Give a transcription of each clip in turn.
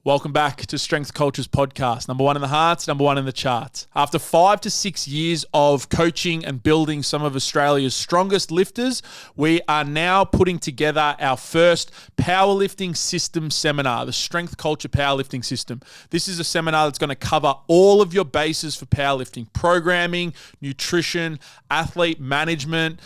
Welcome back to Strength Cultures Podcast. Number one in the hearts, number one in the charts. After 5 to 6 years of coaching and building some of Australia's strongest lifters, we are now putting together our first powerlifting system seminar, the Strength Culture Powerlifting System. This is a seminar that's going to cover all of your bases for powerlifting: programming, nutrition, athlete management,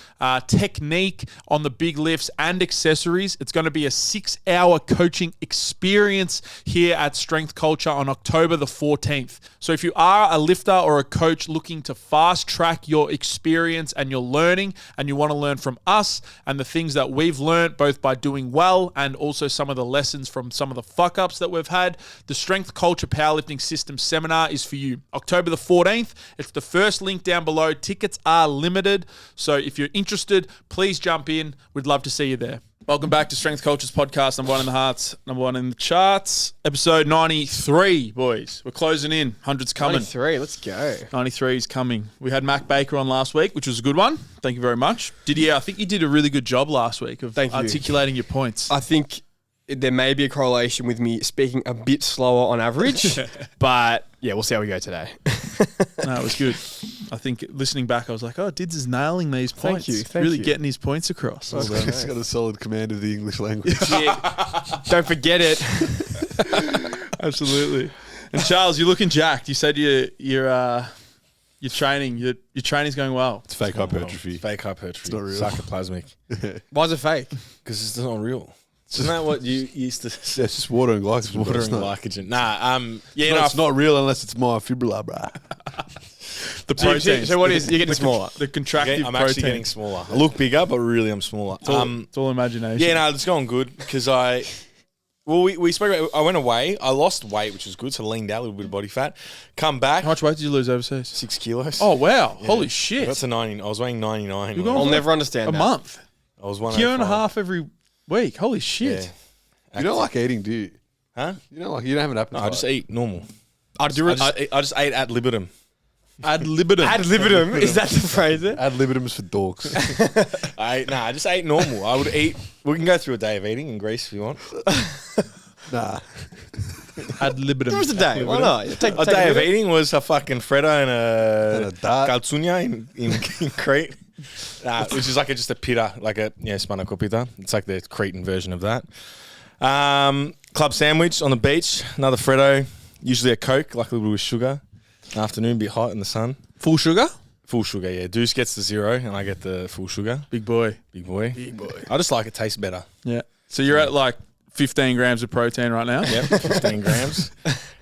technique on the big lifts, and accessories. It's going to be a 6-hour coaching experience here at Strength Culture on October the 14th. So if you are a lifter or a coach looking to fast track your experience and your learning, and you want to learn from us and the things that we've learned both by doing well and also some of the lessons from some of the fuck ups that we've had, the Strength Culture Powerlifting System Seminar is for you. October the 14th. It's the first link down below. Tickets are limited. So if you're interested, please jump in. We'd love to see you there. Welcome back to Strength Cultures Podcast, number one in the hearts, number one in the charts. Episode 93, boys. We're closing in. 100's coming. 93, let's go. 93 is coming. We had Mac Baker on last week, which was a good one. Thank you very much. I think you did a really good job last week of articulating your points. I think there may be a correlation with me speaking a bit slower on average, but yeah, we'll see how we go today. No, it was good. I think listening back, I was like, oh, Dids is nailing these points. Thank you. Really you. Getting his points across. He's got a solid command of the English language. Yeah. Don't forget it. Absolutely. And Charles, you're looking jacked. You said your training's going well. It's fake hypertrophy. Fake hypertrophy. It's not real. Sarcoplasmic. Why is it fake? Because it's not real. Isn't that what you used to say? Yeah, it's just water and glycogen. Water and glycogen. Nah, It's not real unless it's myofibrillar, bruh. The protein. So what is, you're getting smaller? The contractive I'm protein. actually getting smaller. I look bigger, but really I'm smaller. It's all imagination. Yeah, no, it's going good because we spoke about, I went away. I lost weight, which was good, so leaned out, a little bit of body fat. Come back. How much weight did you lose overseas? 6 kilos. Oh, wow. Yeah. Holy shit. I got to 90. I was weighing 99. You're going I'll for never understand a that. month. I was Kilo and a 105. half every week. Holy shit. Yeah. You don't like eating, do you? Huh? You don't have an appetite. No, I just eat normal. I just ate ad libitum. Ad libitum. Ad libitum? Is that the phrase? Ad libidums for dorks. I just ate normal. I would eat. We can go through a day of eating in Greece if you want. Nah. Ad libitum. There was a day. Why not? Take A day of eating was a fucking Freddo and And a dart. calzugna in Crete. Which is like just a pita, like a spanakopita pita. It's like the Cretan version of that. Club sandwich on the beach, another Freddo, usually a Coke, like a little bit with sugar. Afternoon, bit hot in the sun. Full sugar? Full sugar, yeah. Deuce gets the 0 and I get the full sugar. Big boy. Big boy. I just like it tastes better. Yeah. So you're at like 15 grams of protein right now? Yep, 15 grams.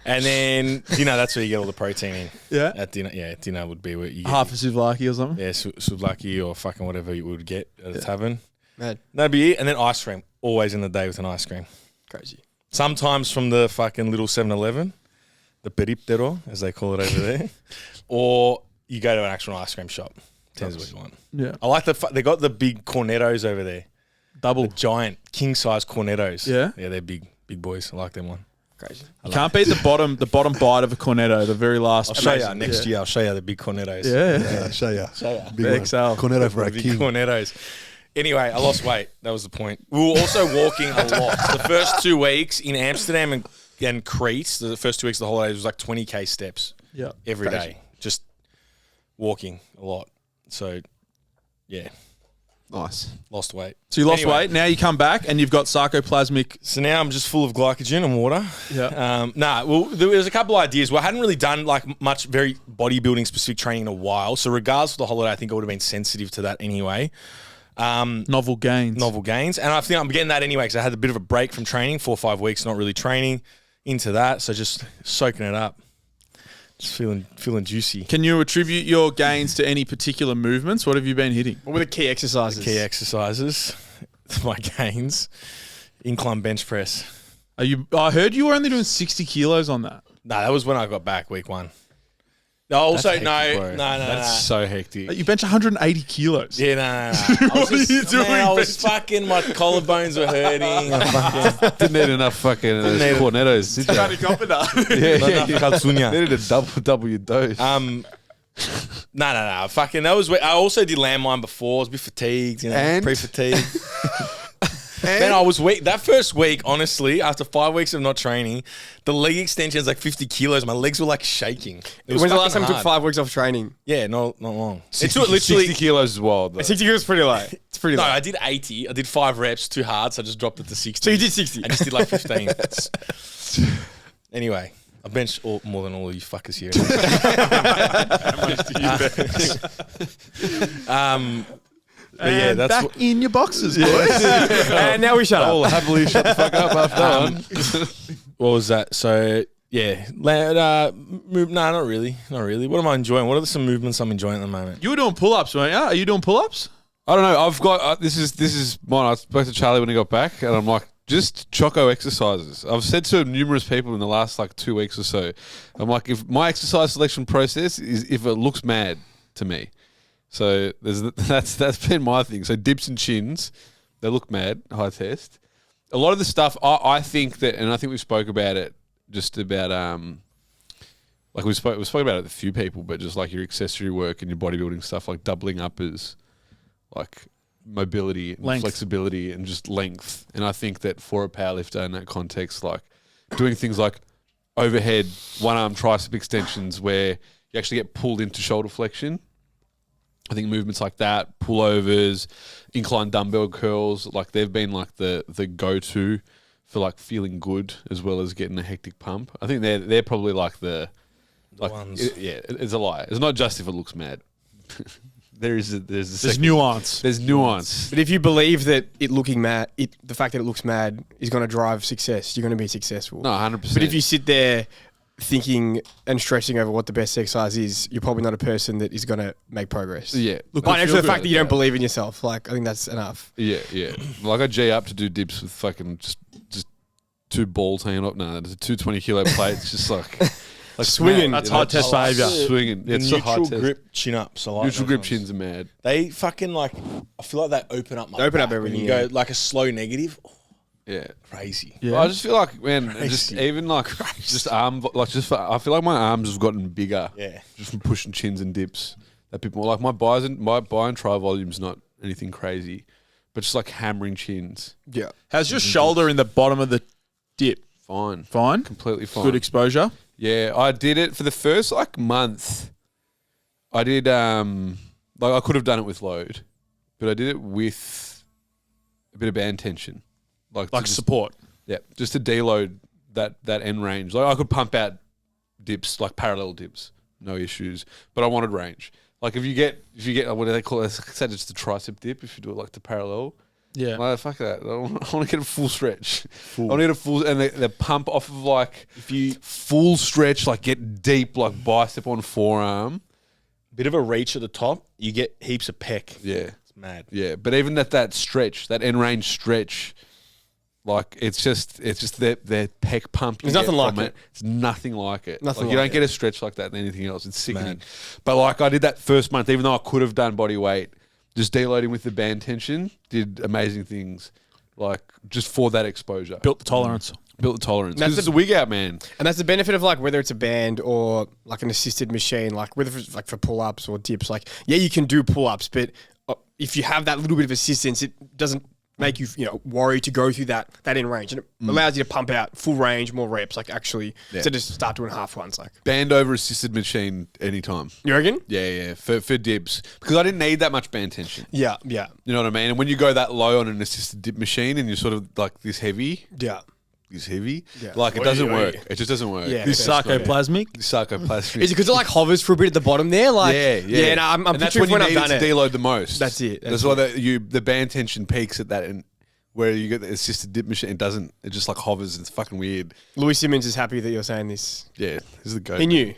And then dinner, that's where you get all the protein in. Yeah. At dinner would be where you get Half a souvlaki or something? Yeah, souvlaki or fucking whatever you would get at a tavern. Mad. That'd be it. And then ice cream. Always in the day with an ice cream. Crazy. Sometimes from the fucking little 7-Eleven, the periptero, as they call it over there. Or you go to an actual ice cream shop. Depends what you want. Yeah. I like they got the big cornettos over there. Double. The giant king-size cornettos. Yeah? Yeah, they're big boys. I like them one. Crazy. You can't beat the bottom bite of a cornetto, the very last. I'll show you next year. I'll show you the big cornettos. Yeah. Yeah, show ya. Big The one. XL. Cornetto for our Big king. cornettos. Anyway, I lost weight. That was the point. We were also walking a lot. The first 2 weeks in Amsterdam and Crete, the first 2 weeks of the holidays was like 20K steps every day. Just walking a lot. So, yeah. Nice. Lost weight. So you lost weight. Now you come back and you've got sarcoplasmic. So now I'm just full of glycogen and water. Yeah. There was a couple of ideas. Well, I hadn't really done like much very bodybuilding specific training in a while. So regardless of the holiday, I think I would have been sensitive to that anyway. Novel gains. And I think I'm getting that anyway because I had a bit of a break from training, 4 or 5 weeks, not really training into that. So just soaking it up. Just feeling juicy. Can you attribute your gains to any particular movements? What have you been hitting? What were the key exercises? Key exercises, my gains, incline bench press. I heard you were only doing 60 kilos on that. No, that was when I got back week 1. No, also hectic, bro. no. That's so hectic. You bench 180 kilos. Yeah, no. What are you doing, I was bench? fucking, my collarbones were hurting. Didn't need enough fucking cornettos, did you? Not enough calzugna. Needed to double your dose. No. Fucking, that was. I also did landmine before. I was a bit fatigued, And? pre-fatigued. Man, I was weak. That first week, honestly, after 5 weeks of not training, the leg extension is like 50 kilos. My legs were like shaking. When's the last time you took 5 weeks off training? Yeah, not long. 60, literally 60 kilos is wild, though. 60 kilos is pretty low. It's pretty low. No, I did 80. I did 5 reps, too hard, so I just dropped it to 60. So you did 60? I just did like 15. Anyway, I benched more than all of you fuckers here. But yeah, that's back in your boxes, boys. And now we shut up. I'll happily shut the fuck up after that one. What was that? So yeah, not really. What am I enjoying? What are some movements I'm enjoying at the moment? You were doing pull-ups, weren't you? Are you doing pull-ups? I don't know. I've got this is mine. I spoke to Charlie when he got back, and I'm like, just choco exercises. I've said to numerous people in the last like 2 weeks or so, I'm like, if my exercise selection process is if it looks mad to me. So that's been my thing. So dips and chins, they look mad, high test. A lot of the stuff I think that, and I think we spoke about it just about like we spoke about it with a few people, but just like your accessory work and your bodybuilding stuff, like doubling up as like mobility and length. Flexibility and just length. And I think that for a powerlifter in that context, like doing things like overhead one arm tricep extensions where you actually get pulled into shoulder flexion. I think movements like that, pullovers, incline dumbbell curls, like they've been like the go-to for like feeling good as well as getting a hectic pump. I think they're probably like the ones. It's a lie. It's not just if it looks mad. There's nuance. There's nuance. But if you believe that it looking mad, the fact that it looks mad is going to drive success, you're going to be successful. No, 100%. But if you sit there thinking and stressing over what the best exercise is, you're probably not a person that is going to make progress. Yeah. But actually, the fact that you don't believe in yourself, like I think that's enough. Yeah. Like I G up to do dips with fucking just 2 balls hanging up. No, there's a 220 kilo plates, just like swinging. That's high test behavior. Swinging. The It's a high neutral test. grip chin ups. I like Neutral those grip ones. chins are mad. They fucking like. I feel like they open up. My They open up back. everything, When you yeah. go like a slow negative. Yeah. Crazy. Yeah. I just feel like, man, Crazy. just even like just arm, like just I feel like my arms have gotten bigger. Yeah. Just from pushing chins and dips. That bit more like my buy and try volume's not anything crazy, but just like hammering chins. Yeah. How's your shoulder in the bottom of the dip? Fine. Fine? Completely fine. Good exposure? Yeah, I did it for the first like month. I did like I could have done it with load, but I did it with a bit of band tension, like Like support? Yeah, just to deload that end range. Like I could pump out dips, like parallel dips, no issues. But I wanted range. Like if you get what do they call it? Say just a tricep dip. If you do it like the parallel. Yeah. Like, fuck that. I want to get a full stretch. I want to get a full, and the pump off of like, if you full stretch, like get deep, like bicep on forearm. Bit of a reach at the top. You get heaps of pec. Yeah. It's mad. Yeah. But even that stretch, that end range stretch, like it's just their pec pump. There's nothing like it. It's nothing like it. Nothing like you like don't get a stretch like that in anything else. It's sickening. Mad. But like I did that first month, even though I could have done body weight, just deloading with the band tension did amazing things. Like just for that exposure. Built the tolerance. Built the tolerance. That's Because it's a wig out, man. And that's the benefit of like whether it's a band or like an assisted machine, like whether it's like for pull-ups or dips, like yeah, you can do pull-ups, but if you have that little bit of assistance, it doesn't make you worry to go through that in range, and it allows you to pump out full range, more reps, like actually instead of just start doing half ones. Like Band over assisted machine anytime. you reckon? Yeah. For dips. Because I didn't need that much band tension. Yeah. You know what I mean? And when you go that low on an assisted dip machine and you're sort of like this heavy, Yeah. like it doesn't work. It just doesn't work. Yeah. This sarcoplasmic? Sarcoplasmic. Is it because it like hovers for a bit at the bottom there? Like Yeah. No, I'm and that's picturing when when you I've need done it it. to deload the most. That's it. That's why the band tension peaks at that, and where you get the assisted dip machine, it doesn't. It just like hovers. It's fucking weird. Louis Simmons is happy that you're saying this. Yeah, this is the goat. He knew.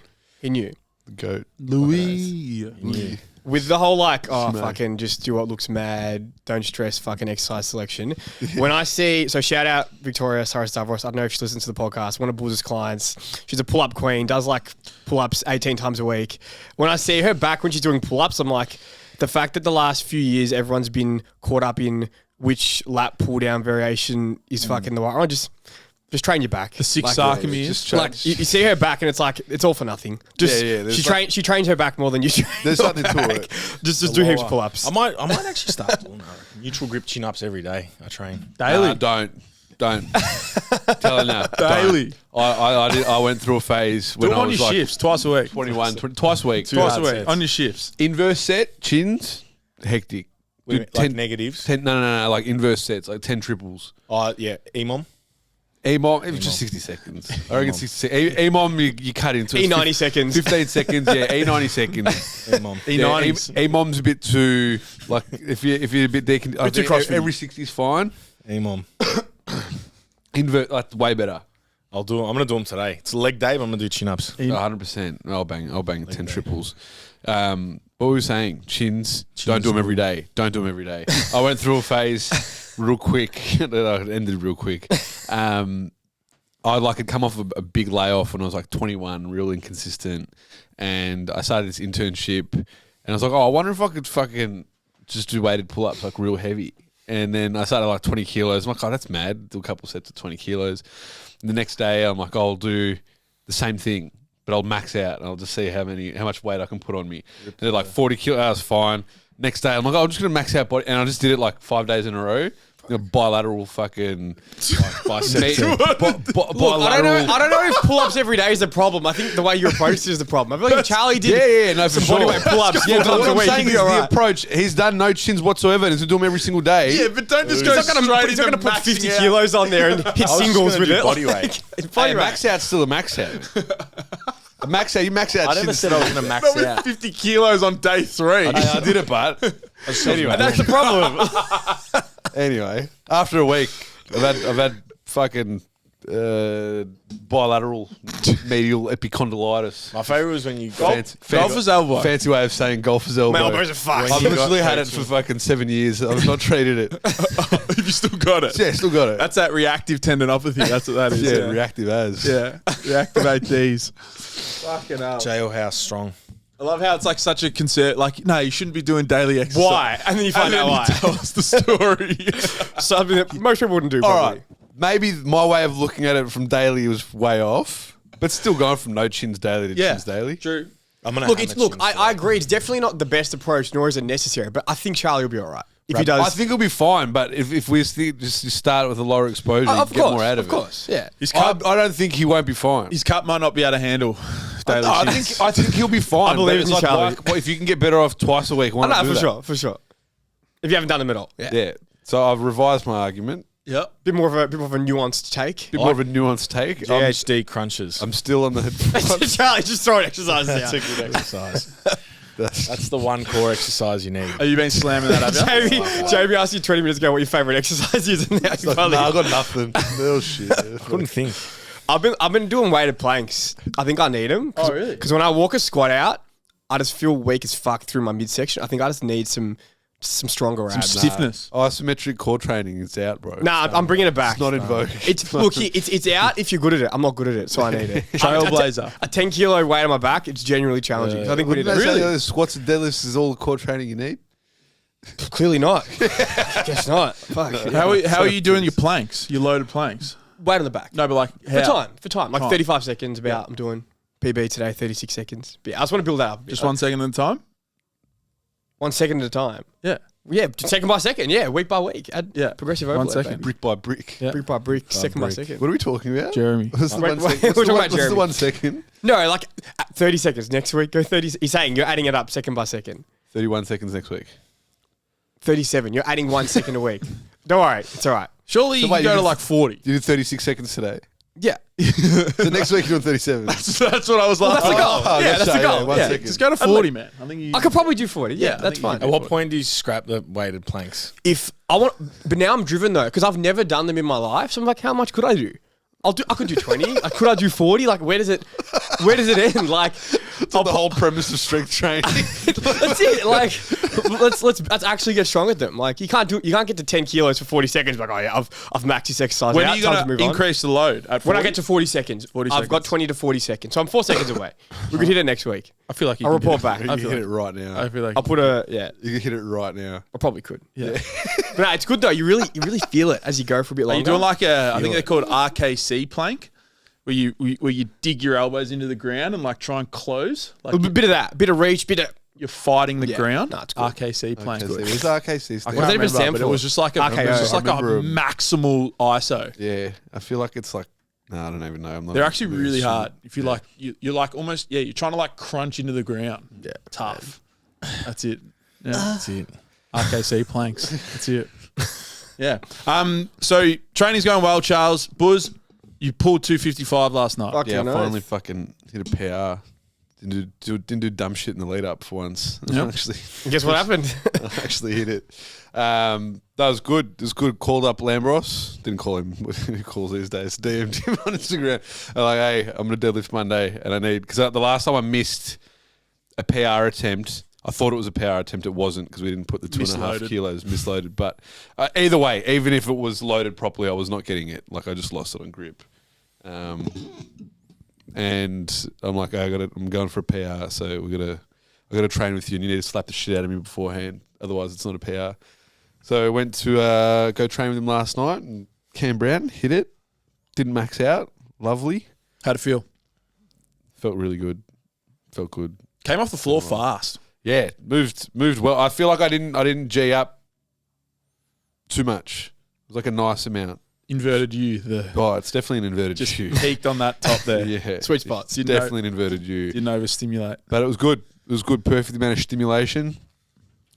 The goat. Louis. With the whole like, Smack. fucking just do what looks mad, don't stress fucking exercise selection. When I see, so shout out Victoria Stavros, I don't know if she listens to the podcast, one of Bouz's clients. She's a pull-up queen, does like pull-ups 18 times a week. When I see her back when she's doing pull-ups, I'm like, the fact that the last few years everyone's been caught up in which lat pull-down variation is fucking the right. Just train your back. The six Like, sarcomere. just Like you see her back, and it's like it's all for nothing. Just she trains her back more than you. There's something to it. Just do heaps of pull-ups. I might actually start doing that. Neutral grip chin ups every day. I train Daily. Don't. Tell her now. Daily. I went through a phase when Do it I on was your like shifts twice a week. 21, twice a week. Twice a week. sets. On your shifts. Inverse set, chins, hectic. Do like negatives. 10, no, like inverse sets, like 10 triples. Oh yeah, EMOM. EMOM, it was just 60 seconds. I reckon 60 seconds. EMOM, you cut into it. E90 seconds. 15 seconds, yeah. E90 seconds. EMOM. E90s. EMOM's a bit too, like, if you're a bit decon, I too think CrossFit. every 60 is fine. EMOM. Invert, like, way better. I'm gonna do them today. It's leg day, but I'm gonna do chin ups. 100%. I'll bang 10 triples. What were we saying? Chins. Don't do them every day. Don't do them every day. I went through a phase real quick. It ended real quick. I'd come off a big layoff when I was like 21, real inconsistent. And I started this internship. And I was like, I wonder if I could fucking just do weighted pull-ups, like real heavy. And then I started like 20 kilos. I'm like, that's mad. Do a couple sets of 20 kilos. And the next day, I'm like, I'll do the same thing, but I'll max out and I'll just see how much weight I can put on me. And they're like 40 kilos, fine. Next day, I'm like, I'm just going to max out body. And I just did it like 5 days in a row. Bilateral fucking biceps. Look, I don't know if pull-ups every day is the problem. I think the way you approach it is the problem. I feel like if Charlie did For some bodyweight pull-ups 4 but times what a I'm week, saying he'd is be all the right. approach. He's done no chins whatsoever and he's do them every single day. Yeah, but don't just go He's not going to put 50 kilos on there and hit singles with it. Body weight. Hey, max out's still a max out. You max out. I never chins. said I was gonna max Not with out. 50 kilos on day 3. I did it, but anyway, That's the problem. anyway, after a week, I've had fucking bilateral medial epicondylitis. My favorite was when you Golfer's elbow. Fancy way of saying golfer's elbow. My elbows are fucked. I've literally had it for fucking 7 years. I've not treated it. Have you still got it? Yeah, still got it. That's that reactive tendinopathy. That's what that is. yeah, reactive as. Yeah. Reactivate these. Fucking hell. Jailhouse strong. I love how it's like such a concern. Like, no, you shouldn't be doing daily exercise. Why? And then you find out why. Tell us the story. Something that most people wouldn't do, All probably. right. Maybe my way of looking at it from daily was way off, but still going from no chins daily to chins daily. True. I'm gonna I agree. It's definitely not the best approach, nor is it necessary. But I think Charlie will be all right if he does. I think it'll be fine, but if we just start with a lower exposure, of you get course, more out of of course, yeah. I don't think he won't be fine. His cup might not be able to handle daily chins. I think he'll be fine. I believe but in it's Charlie. if you can get better off twice a week, why not do that? for sure. If you haven't done them at all, yeah. Yeah. So I've revised my argument. Yep. Bit more of a nuanced take. Bit more of a nuanced take. GHD crunches. I'm still on the. Charlie, just throwing exercises That's out. a good exercise. That's the one core exercise you need. Are you been slamming that up? Jamie asked you 20 minutes ago what your favourite exercise is, and now you finally. I got nothing. Oh shit. Couldn't think. I've been doing weighted planks. I think I need them. Oh, really? Because when I walk a squat out, I just feel weak as fuck through my midsection. I think I just need some stronger abs. Stiffness. Isometric core training is out, bro. Nah, I'm bringing it back. It's not in vogue. It's out if you're good at it. I'm not good at it, so I need it. Trailblazer. A 10 kilo weight on my back, it's genuinely challenging. So I think we need it. Really? Squats and deadlifts is all the core training you need? Clearly not. Guess not. Fuck. How are you doing your planks? Your loaded planks? Weight on the back. No, but like how? For time. Like 35 seconds about. I'm doing PB today, 36 seconds. But yeah, I just want to build that up. Just 1 second at a time? 1 second at a time. Yeah. Yeah, second by second. Yeah, week by week. Progressive overload. 1 second. baby. Brick by brick. Yeah. Brick by brick, second by second. What are we talking about? Jeremy. What's the Wait, 1 second? we're talking about What's Jeremy. the 1 second? No, like 30 seconds next week. Go 30. He's saying you're adding it up second by second. 31 seconds next week. 37. You're adding 1 second a week. Don't worry. It's all right. Surely you wait, can go you to did- like 40. You did 36 seconds today. Yeah. So next week you're doing 37. That's what I was like. that's the goal. Yeah, that's the goal. 1 Yeah. second. Just go to 40, man. I think you. I could probably do 40. Yeah, I that's think you fine. can At what point do you scrap the weighted planks? If I want, but now I'm driven though, because I've never done them in my life. So I'm like, how much could I do? I could do 20. Like, could I do 40? Like, where does it end? Like, It's like the whole premise of strength training. That's it. Like, let's actually get strong with them. Like, you can't get to 10 kilos for 40 seconds. Like, oh yeah, I've maxed this exercise. When out, are you time to going move to on. increase the load? At 40? When I get to 40 seconds, 40 I've got seconds. 20 to 40 seconds. So I'm 4 seconds away. We could hit it next week. I feel like you I'll can do report it. back. You I can feel hit like, it right now. I feel like I'll put You can hit it right now. I probably could. yeah. But no, it's good though. You really feel it as you go for a bit Are longer. you doing like I think they're called RKC plank, where you dig your elbows into the ground and like try and close, like a bit of that, bit of reach, bit of. you're fighting the Yeah. ground. No, it's good. RKC plank. It was RKC. I Steve. can't that even remember, stand but it for? was just like a, RKO. it was just like a I remember 'em. maximal ISO. Yeah, I feel like it's like. No, I don't even know. I'm not. They're actually really hard. If you like, you're like almost you're trying to like crunch into the ground. Yeah. Tough. That's it. Yeah, that's it. RKC planks. That's it. Yeah. So training's going well, Charles. Bouz, you pulled 255 last night. Fucking Yeah, I nice. finally fucking hit a PR. Didn't do dumb shit in the lead up for once. Yep. Actually, Guess what happened? I actually hit it. That was good. It was good. Called up Lambros. Didn't call him. What he calls these days. DM'd him on Instagram. I'm like, hey, I'm gonna deadlift Monday, and I need because the last time I missed a PR attempt, I thought it was a PR attempt. It wasn't because we didn't put the 2.5 Misloaded. kilos misloaded. But either way, even if it was loaded properly, I was not getting it. Like I just lost it on grip. And I'm like, I'm going for a PR, so I gotta train with you, and you need to slap the shit out of me beforehand. Otherwise, it's not a PR. So I went to go train with him last night, and Cam Brown hit it. Didn't max out. Lovely. How'd it feel? Felt really good. Felt good. Came off the floor fast. Yeah, moved well. I feel like I didn't G up too much. It was like a nice amount. Inverted U. Oh, it's definitely an inverted Just U. peaked on that top there. Yeah, Sweet spot. It's definitely an inverted U. Didn't overstimulate. But it was good. It was good. Perfect amount of stimulation.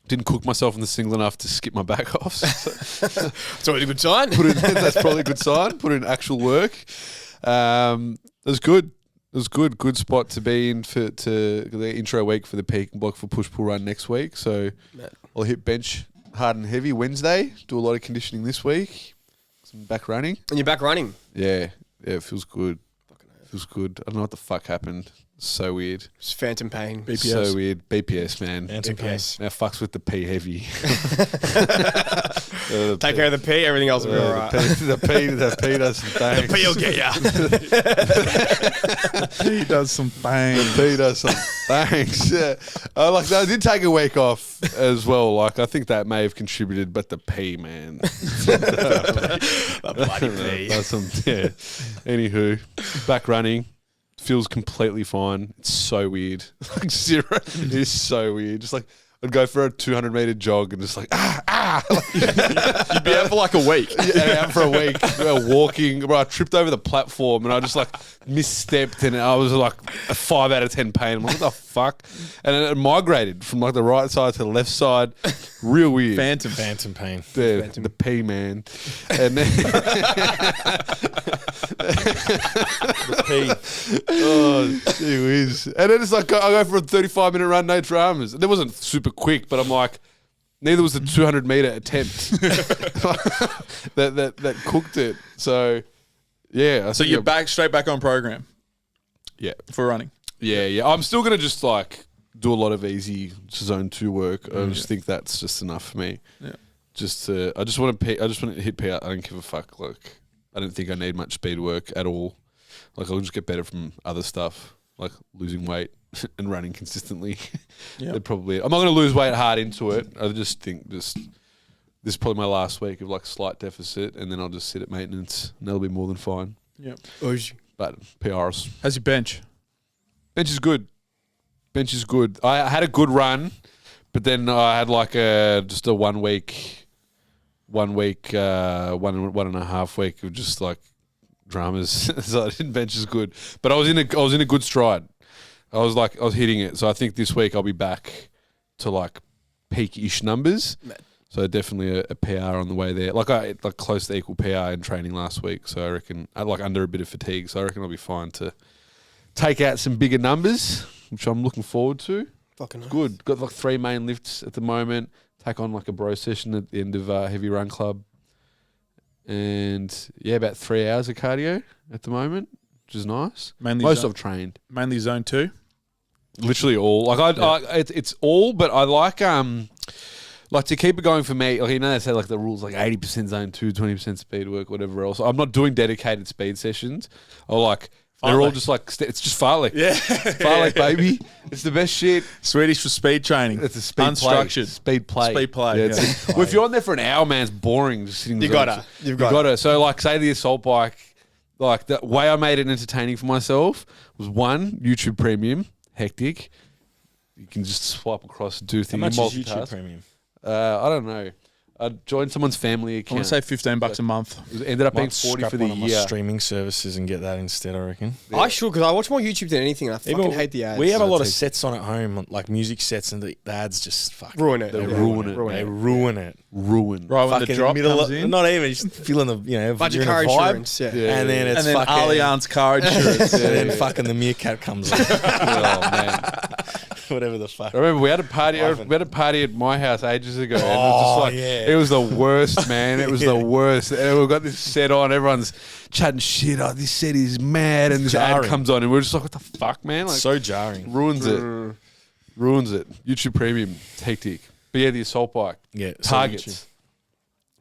Didn't cook myself in the single enough to skip my back off. It's always a good sign. That's probably a good sign. Put in actual work. It was good. It was good. Good spot to be in for the intro week for the peak and block for push pull run next week. So I'll hit bench hard and heavy Wednesday. Do a lot of conditioning this week. Some back running. And you're back running. Yeah. It feels good. Feels good. I don't know what the fuck happened. So weird. It's phantom pain. BPS. So weird. BPS, man. Phantom pain. BPS. Now fucks with the P heavy. Take care of the P, everything else will be all right. The P does some things. The P will get ya. He does some bang. P does some thanks. Yeah. I did take a week off as well. Like I think that may have contributed, but the P, man. The bloody P. That's some yeah. Anywho, back running. Feels completely fine. It's so weird. Like zero. It is so weird. Just like I'd go for a 200-meter jog and just like You'd be out for like a week. Yeah, out for a week. Walking. Bro, I tripped over the platform and I just like misstepped and I was like a 5 out of 10 pain. I'm like, what the fuck? And it migrated from like the right side to the left side. Real weird. Phantom pain. The P man. And then oh, gee whiz. And then it's like I go for a 35-minute run, no dramas. It wasn't super quick, but I'm like, neither was the 200-meter attempt that cooked it. So, yeah. So you're straight back on program Yeah. for running. Yeah. I'm still going to just like do a lot of easy zone 2 work. I just think that's just enough for me. Yeah. I just want to hit PR. I don't give a fuck. Like, I don't think I need much speed work at all. Like, I'll just get better from other stuff, like losing weight and running consistently. Yeah. I'm not going to lose weight hard into it. I just think this is probably my last week of like slight deficit, and then I'll just sit at maintenance, and that'll be more than fine. Yeah. But PRs. How's your bench? Bench is good. I had a good run, but then I had like just a 1 week, 1.5 week of just like dramas. So I didn't bench as good, but I was in a good stride. I was hitting it. So I think this week I'll be back to like peak-ish numbers. So definitely a PR on the way there. Like I like close to equal PR in training last week. So I reckon I like under a bit of fatigue. So I reckon I'll be fine to take out some bigger numbers, which I'm looking forward to. Fucking nice. Good. Got like 3 main lifts at the moment. Take on like a bro session at the end of Heavy Run Club. And yeah, about 3 hours of cardio at the moment, which is nice. Mainly Most zone, I've trained. mainly zone 2. Literally all. It's all, but I like to keep it going for me. Like, you know, they say like the rules like 80% zone 2, 20% speed work, whatever else. I'm not doing dedicated speed sessions. Or like they're all just like it's just fartlek. Yeah. Fartlek, baby. It's the best shit. Swedish for speed training. It's a speed Unstructured. Speed play. Speed play. Yeah, well, if you're on there for an hour, man, it's boring. Just sitting. You've You've got to. So like, say the assault bike. Like the way I made it entertaining for myself was one, YouTube Premium, hectic. You can just swipe across and do things. How much is YouTube Premium? I don't know. I joined someone's family I account. want to say $15 a month. It ended up being Might 40 scrap for the one of my year. streaming services and get that instead, I reckon. I should, because I watch more YouTube than anything, and I fucking hate the ads. We have a lot of It's sets on at home, like music sets, and the ads just fucking ruin it. They ruin it. They ruin it. Ruin. Right when the Fucking drop middle comes of, in. not even just feeling the Bunch you're of in a car vibe, insurance, yeah. and then it's and then fucking Allianz car insurance. and then fucking the meerkat comes on. Oh, man. Whatever the fuck. I remember we had a party. Ivan. We had a party at my house ages ago. And Oh, it was just like, yeah. it was the worst, man. It was the worst. And we got this set on. Everyone's chatting shit. Oh, this set is mad, and this ad jarring. comes on, and we're just like, what the fuck, man? Like, So jarring. ruins it. Ruins it. YouTube Premium, it's hectic. But yeah, the assault bike. Yeah. so Targets. YouTube.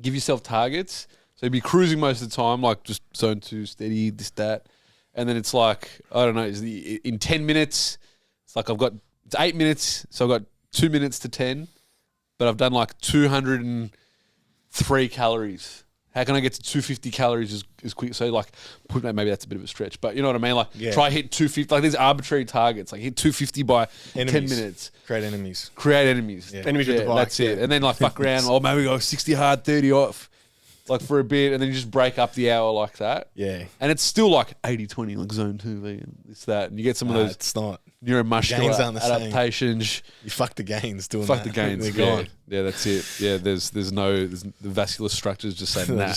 Give yourself targets. So you'd be cruising most of the time, like just zone 2, steady, this, that. And then it's like, I don't know, in 10 minutes, it's like it's 8 minutes, so I've got 2 minutes to 10, but I've done like 203 calories. How can I get to 250 calories as quick? So like, maybe that's a bit of a stretch, but you know what I mean? Like, try hit 250, like there's arbitrary targets, like hit 250 by 10 minutes. Create enemies. Create enemies. Yeah. Enemies with the bike. That's it. And then like fuck around, oh maybe we go 60 hard, 30 off. Like for a bit, and then you just break up the hour like that. Yeah. And it's still like 80-20, like zone 2, like this, that. And you get some of those It's not. neuromuscular gains aren't the same. adaptations. You fuck the gains doing Fuck that. the gains. They're Yeah. gone. Yeah, that's it. Yeah, the vascular structures just say nah.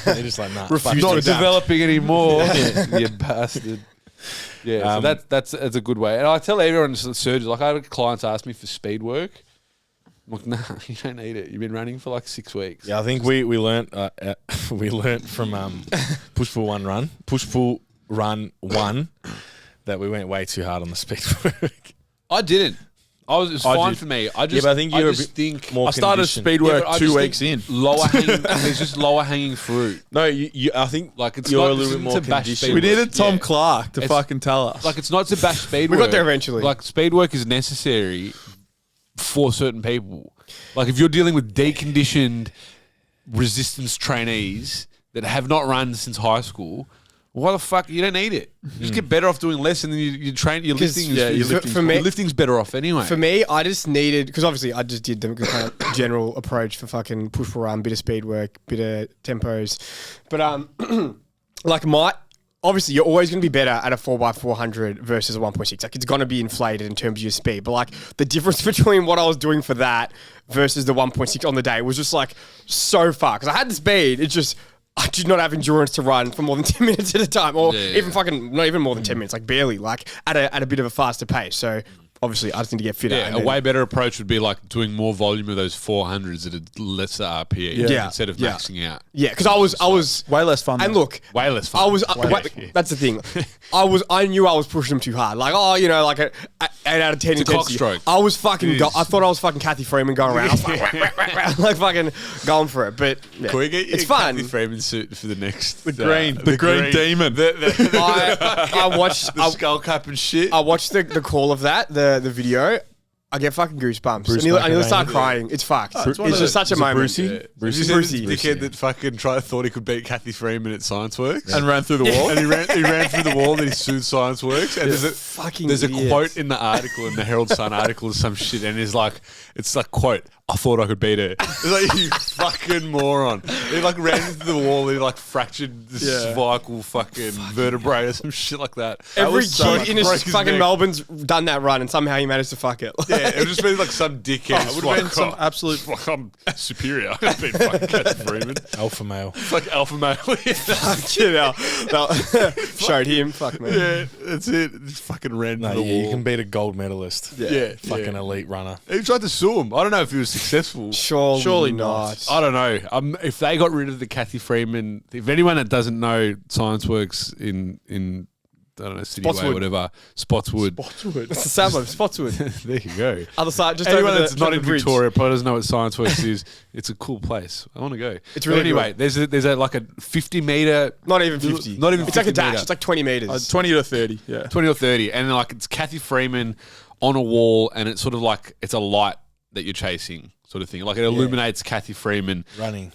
They're just like, nah. Refuse fuck to it. Not adapt. developing anymore. You bastard. Yeah, so that's a good way. And I tell everyone, surgeons, like I had clients ask me for speed work. I'm like, nah, you don't need it. You've been running for like 6 weeks. Yeah, I think we learnt from push pull run one that we went way too hard on the speed work. I didn't. It's fine did. for me. I just, Yeah, but I think you're a just bit think more I started conditioned. speed Yeah, work but I 2 just weeks in. think lower hanging. There's just lower hanging fruit. No, you I think Like it's you're not a little bit more to bash conditioned. We speed work. needed Tom Yeah. Clark to It's- fucking tell us. Like it's not to bash speed We work. got there eventually. Like speed work is necessary for certain people. Like if you're dealing with deconditioned resistance trainees that have not run since high school, why the fuck you don't need it? You just get better off doing less, and then you train. Your 'Cause, lifting, yeah, your for- lifting's, for me- your lifting's better off anyway. For me, I just needed, because obviously I just did the kind of general approach for fucking push pull run, bit of speed work, bit of tempos, but like obviously you're always going to be better at a 4x400 versus a 1.6. Like it's going to be inflated in terms of your speed, but like the difference between what I was doing for that versus the 1.6 on the day was just like so far. Because I had the speed, it's just I did not have endurance to run for more than 10 minutes at a time, or even fucking not even more than 10 minutes, like barely, like at a bit of a faster pace. So obviously I just need to get fitter. yeah, and a then- way better approach would be like doing more volume of those 400s at a lesser RPE Yeah. instead of Yeah. maxing out. Yeah, because I was way less fun. and though. look, Way less fun. I was that's the thing. I knew I was pushing them too hard. Like, oh, you know, like a 8 out of 10 It's a cock intensity. stroke. I was fucking I thought I was fucking Cathy Freeman going around. I was like, like fucking going for it. But yeah, Can we get it's fun. Cathy Freeman suit for the next the green demon. I watched the skull cap and shit. I watched the call of that, the video. I get fucking goosebumps. And he'll start crying. It's fucked. it's It's one of just the- such a moment. Brucey? Yeah. Have you Brucey. seen this Brucey. dickhead that fucking thought he could beat Cathy Freeman at Science Works? and ran through the wall. And he ran through the wall and he sued Science Works. And Fucking there's a idiots. quote in the article, in the Herald Sun article or some shit, and it's like, quote, I thought I could beat her. It's like, you fucking moron. He like ran into the wall and he like fractured the cervical fucking vertebrae or some shit like that. Every was so kid in broke his fucking neck. Melbourne's done that run, and somehow he managed to fuck it. Yeah, it would just been like some dickhead. It would have been some absolute. Like, I'm superior. I could beat fucking Cathy Freeman. Alpha male. It's like alpha male. You know, showed him. Fuck me. Yeah, that's it. Just fucking ran No, to the yeah, you wall. can beat a gold medalist. Yeah, Fucking elite runner. He tried to sue him. I don't know if he was successful. Surely not. I don't know. If they got rid of the Cathy Freeman, if anyone that doesn't know Science Works in don't know, City Spotswood. Way, whatever. Spotswood. It's the suburb, Spotswood. There you go. Other side, just Anyone over that's not in bridge. Victoria probably doesn't know what Science Works is. It's a cool place. I want to go. It's really But anyway. good. There's like a 50 meter, Not even 50. Not even It's like a 50 dash. meter. It's like 20 meters. 20 to 30, yeah. 20 or 30, and like it's Cathy Freeman on a wall, and it's sort of like it's a light that you're chasing, sort of thing. Like it illuminates Cathy Freeman Running.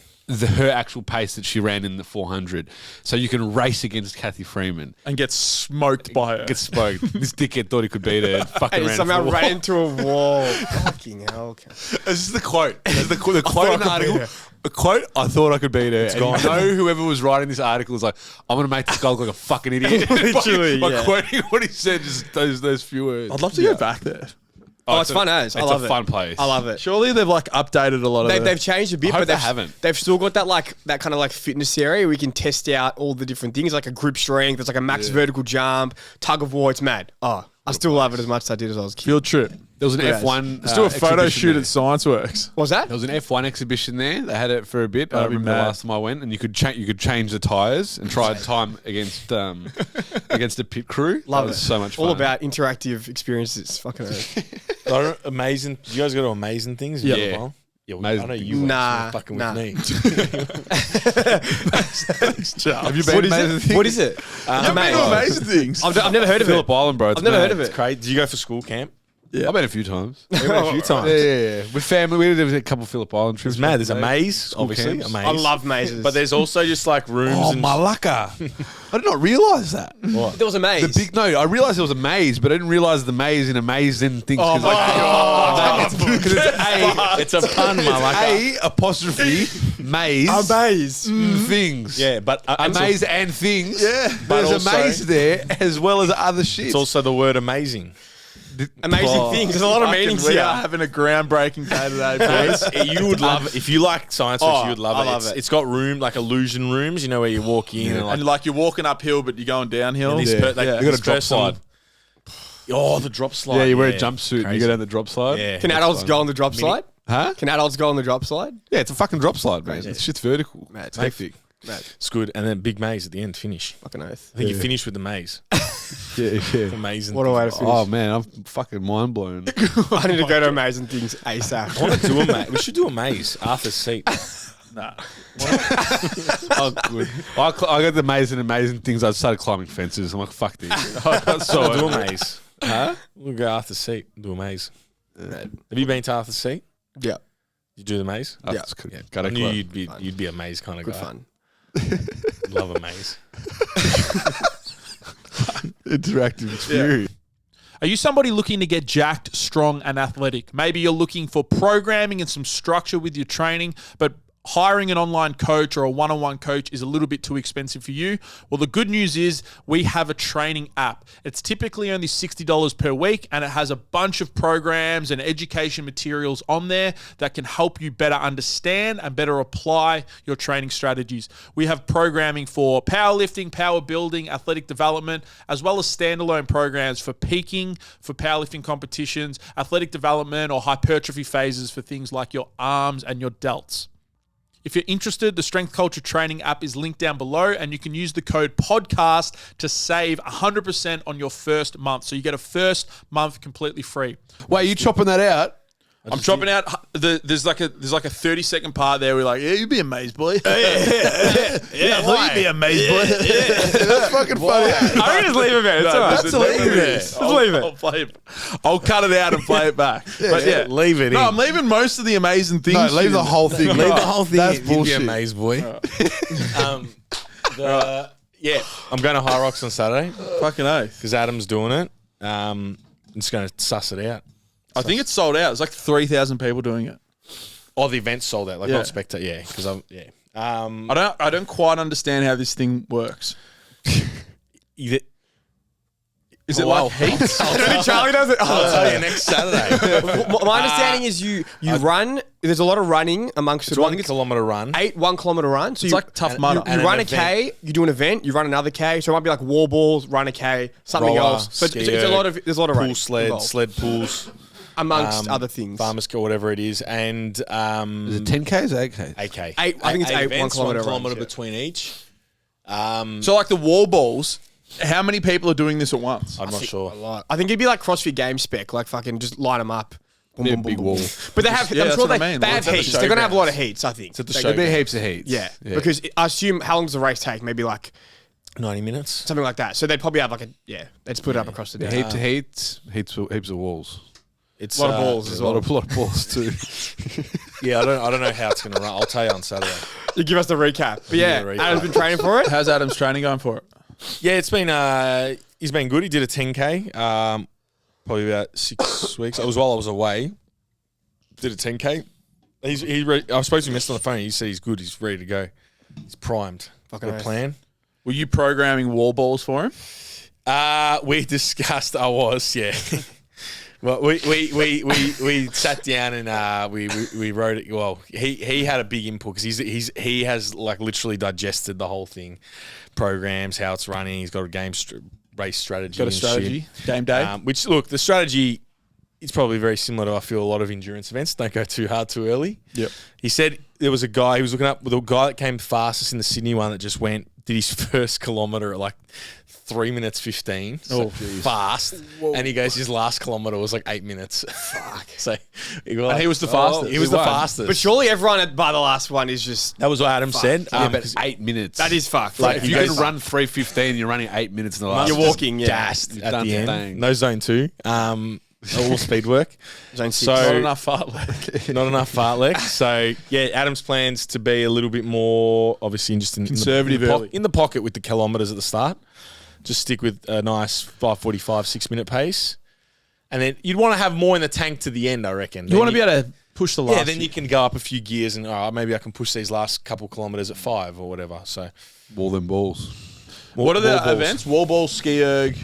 her actual pace that she ran in the 400, so you can race against Cathy Freeman. And get smoked by her. Get smoked. This dickhead thought he could beat her. And fucking and he ran somehow into the ran wall. into a wall. Fucking hell. This is the quote. This is the quote in the article. A quote, I thought I could beat her. And gone. you know whoever was writing this article was like, I'm going to make this guy look like a fucking idiot. Literally, by yeah. quoting what he said, just those few words. I'd love to go back there. Oh, it's fun as. I love It's it. a fun place. I love it. Surely they've like updated a lot of They've changed a bit, I hope but they haven't. They've still got that kind of like fitness area. We can test out all the different things, like a grip strength. There's like a max vertical jump, tug of war. It's mad. Oh, I still love it as much as I did as I was a kid. field trip. There was an Yeah. F1. Let's do a photo exhibition shoot there. at Science Works. What was that? There was an F1 exhibition there. They had it for a bit. I That'd be remember the mad. last time I went, and you could change the tires and try time against against the pit crew. Love That it. was so much fun. All about interactive experiences. Fucking earth. Amazing. You guys go to amazing things? Yeah. Yeah. Yeah, well, Amazing I know things. you went, Nah, so fucking nah. with me. Have you been What to is Amazing it? Things? What is it? I've been to amazing things. I've never heard of it. Phillip Island, bro. I've never heard of it. It's crazy. Did you go for school camp? I've been a few times. You went a few times. Yeah. With family, we did a couple Phillip Island trips. It's mad. There's a maze, obviously. camps. A maze. I love mazes. But there's also just like rooms Oh, and malaka. I did not realise that. what? there was a maze. I realised there was a maze, but I didn't realise the maze in amazing things. Oh, my God. Because It's a pun, malaka. A apostrophe maze. a maze. Things. Yeah, but A maze and things. Yeah. But There's also- a maze there as well as other shit. It's also the word amazing. Amazing things. There's a lot of meanings We here. are having a groundbreaking day today, boys. You would love it. If you like science works, Oh, you would love I it. love it. It's got room, like illusion rooms, you know, where you walk in and like, And like you're walking uphill, but you're going downhill. this Yeah. per- like, You got a this drop person- slide. Oh, the drop slide. Yeah, you wear a jumpsuit and Crazy. you go down the drop slide. Yeah. Can adults go on the drop slide? Huh? Can adults go on the drop slide? Yeah, it's a fucking drop slide, man. This shit's vertical. It's hectic. It's good. And then big maze at the end, finish. Fucking oath. I think you finish with the maze. Yeah. Amazing. What a way to finish. Oh man, I'm fucking mind blown. I need to go to Amazing Things ASAP. I want to do a maze. We should do a maze. Arthur's seat. Nah. Oh, good. I got the amazing things. I started climbing fences. I'm like, fuck this. I got so So do a maze. Huh? We'll go Arthur's seat. Do a maze. Have you been to Arthur's seat? Yeah. You do the maze? Oh, Yeah. that's good. I Got knew it. you'd be a maze kind of Good guy. fun. Love a maze. Interactive experience. Are you somebody looking to get jacked, strong, and athletic? Maybe you're looking for programming and some structure with your training, but hiring an online coach or a one-on-one coach is a little bit too expensive for you. Well, the good news is we have a training app. It's typically only $60 per week, and it has a bunch of programs and education materials on there that can help you better understand and better apply your training strategies. We have programming for powerlifting, power building, athletic development, as well as standalone programs for peaking, for powerlifting competitions, athletic development, or hypertrophy phases for things like your arms and your delts. If you're interested, the Strength Culture Training app is linked down below, and you can use the code PODCAST to save 100% on your first month. So you get a first month completely free. Wait, you chopping that out? I'm chopping out. There's like a 30-second part there. We're like, yeah, you'd be amazed, boy. Yeah, why? you'd be amazed, boy. That's fucking funny. I'm going to just leave it, man. It's all right. That's hilarious. Just leave it. I'll play it. I'll cut it out and play it back. But yeah, Leave it no, in. I'm leaving most of the amazing things. No, shit leave the in. whole thing. Leave the whole thing. That's You'd be bullshit. amazed, boy. Yeah, I'm going to Hyrox on Saturday Fucking oath. because Adam's doing it. I'm just going to suss it out. I think it's sold out. There's like 3,000 people doing it. Oh, the event's sold out. Like Yeah. not spectator. Yeah, because I'm. Yeah. I don't quite understand how this thing works. Either, Is it Wow. like heats? Charlie does it. I'll tell you next Saturday. My understanding is you run. There's a lot of running amongst It's it. 1 kilometer run. 8 1 kilometer run. So It's you, like Tough you, Mudder. you And run an a K, you do an event, you run another K. So it might be like wall balls, run a K, something Roller, else. So it's ski a lot of erg, there's a lot of Pool running sled, involved, sled pools, amongst other things. farmers go, whatever it is, and Is it 10Ks or 8Ks? 8K. I think it's 8 1 events, kilometer 1 kilometer runs, yeah. between each. So like the wall balls, How many people are doing this at once? I'm not sure. A lot. I think it'd be like CrossFit game spec, like fucking just line them up. Boom, Yeah, boom, big boom, wall. boom. But they have, Yeah, I'm that's sure what I they mean. have Like, heats. at the They're going to have a lot of showgrounds. heats, I think. It's at the There'll be showgrounds. heaps of heats. Yeah, because I assume, how long does the race take? Maybe like 90 minutes. something like that. So they'd probably have like they'd split it up across the day. Heaps of heaps of walls. It's A lot of balls as A well. lot of balls too. Yeah, I don't know how it's going to run. I'll tell you on Saturday. You give us the recap. But yeah, the recap. Adam's been training for it. How's Adam's training going for it? Yeah, it's been he's been good. He did a 10K, probably about 6 weeks. It was while I was away. Did a 10K. I was supposed to be missed on the phone. He said he's good. He's ready to go. He's primed. Fucking Got a oath. plan. Were you programming wall balls for him? We discussed. I was, yeah. Well, we sat down and we wrote it. Well, he had a big input because he has like literally digested the whole thing, programs, how it's running. He's got a race strategy. Got a and strategy? shit. Game day? Which look, the strategy is probably very similar to I feel a lot of endurance events. Don't go too hard too early. Yep. He said there was a guy he was looking up with a guy that came fastest in the Sydney one that just did his first kilometre at like 3 minutes 15. So fast. Whoa. And he goes, his last kilometre was like 8 minutes. Fuck. So he was the fastest. He was the won. fastest. But surely everyone by the last one is just that was what Adam said. Yeah, but 'cause 8 minutes. that is fucked. Like Like, if he you're goes- going to run 3:15, you're running 8 minutes in the last. you're walking, yeah. gassed You've at done the end. thing. No zone 2. All speed work. Zone 6. So- Not enough fartlek. Not enough fartlek. So yeah, Adam's plans to be a little bit more obviously just Conservative early. in the pocket with the kilometres at the start. Just stick with a nice 5:45, 6 minute pace, and then you'd want to have more in the tank to the end. I reckon You want to be able to push the last. yeah. Then you can go up a few gears and maybe I can push these last couple kilometres at 5 or whatever. So Wall them balls. What are the wall balls. events? Wall ball, ski erg,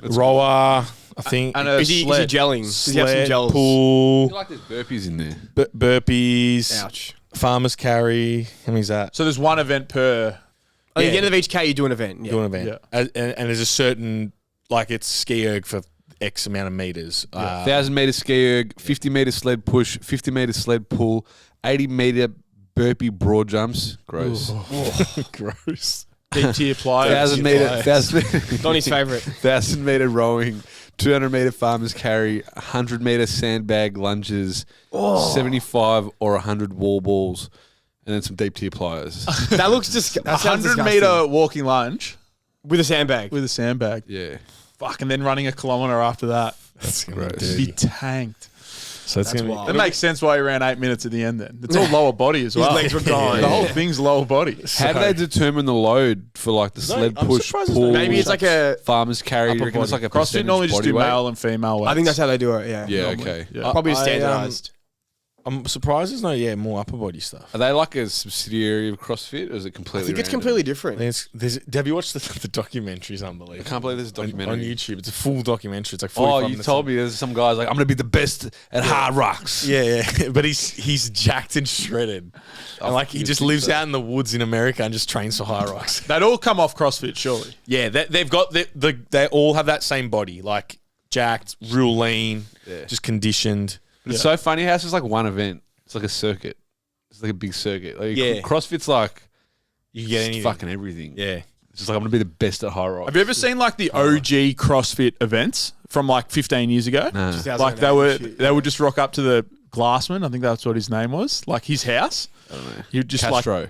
rower, I think. and a is he sled. gelling? Does he have some sled, gels? I pool, feel like there's burpees in there. burpees, Ouch. farmer's carry. How many's that? So there's one event per. At the Yeah. end of each K, you do an event. Yeah. Do an event. Yeah. And there's a certain, like it's ski erg for X amount of meters. 1,000 meter ski erg, 50 meter sled push, 50 meter sled pull, 80 meter burpee broad jumps. Gross. Gross. Deep tier pliers. 1,000 Donnie's favourite. 1,000 meter rowing, 200 meter farmer's carry, 100 meter sandbag lunges, 75 or 100 wall balls, and then some deep tier pliers. That looks just 100 meter walking lunge with a sandbag. with a sandbag. Yeah. Fuck, and then running a kilometre after that. That's Gross. Be tanked. So it's That's gonna wild. That makes sense why he ran 8 minutes at the end then. It's all lower body as well. legs were gone. The whole thing's lower body. How do they determine the load for like the sled I'm push, surprised there's pull? no- Maybe it's like a. farmer's carry. You upper reckon it's body. like a CrossFit percentage normally just body do weight? male and female weights. I think that's how they do it. Yeah. Yeah, normally. okay. Yeah. Probably I, standardized. I'm surprised there's no more upper body stuff. Are they like a subsidiary of CrossFit, or is it I completely? think it's random? completely I different. think have you watched the documentary? It's I unbelievable. can't believe there's a documentary on YouTube. It's a full documentary. It's like Oh, 45 you minutes told long. me there's some guys like I'm gonna be the best at Hyrox. Yeah, but he's jacked and shredded, and like he just lives out in the woods in America and just trains for Hyrox. They'd all come off CrossFit, surely. Yeah, they've got they all have that same body, like jacked, real lean, just conditioned. But it's so funny how it's just like one event. It's like a circuit. It's like a big circuit. Like Yeah. CrossFit's like You can get just anything. fucking everything. Yeah. It's just like I'm gonna be the best at Hyrox. Have you ever seen like the OG CrossFit events from like 15 years ago? Nah. Like they would just rock up to the Glassman. I think that's what his name was. Like his house. I don't know. You'd just Castro.